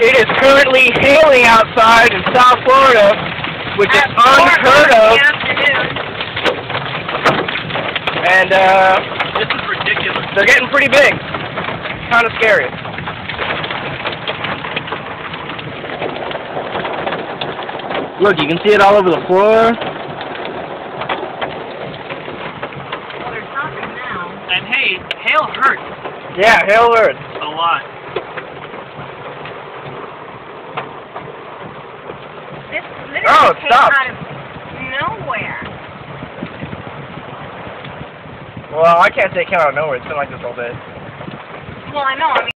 It is currently hailing outside in South Florida, which is unheard of. And this is ridiculous. They're getting pretty big. Kind of scary. Look, you can see it all over the floor. Well, they're stopping now. And hey, hail hurts Yeah, hail hurts. a lot. This literally came stop. out of nowhere. Well, I can't say it came out of nowhere. It's been like this all day. Well, I know. I mean.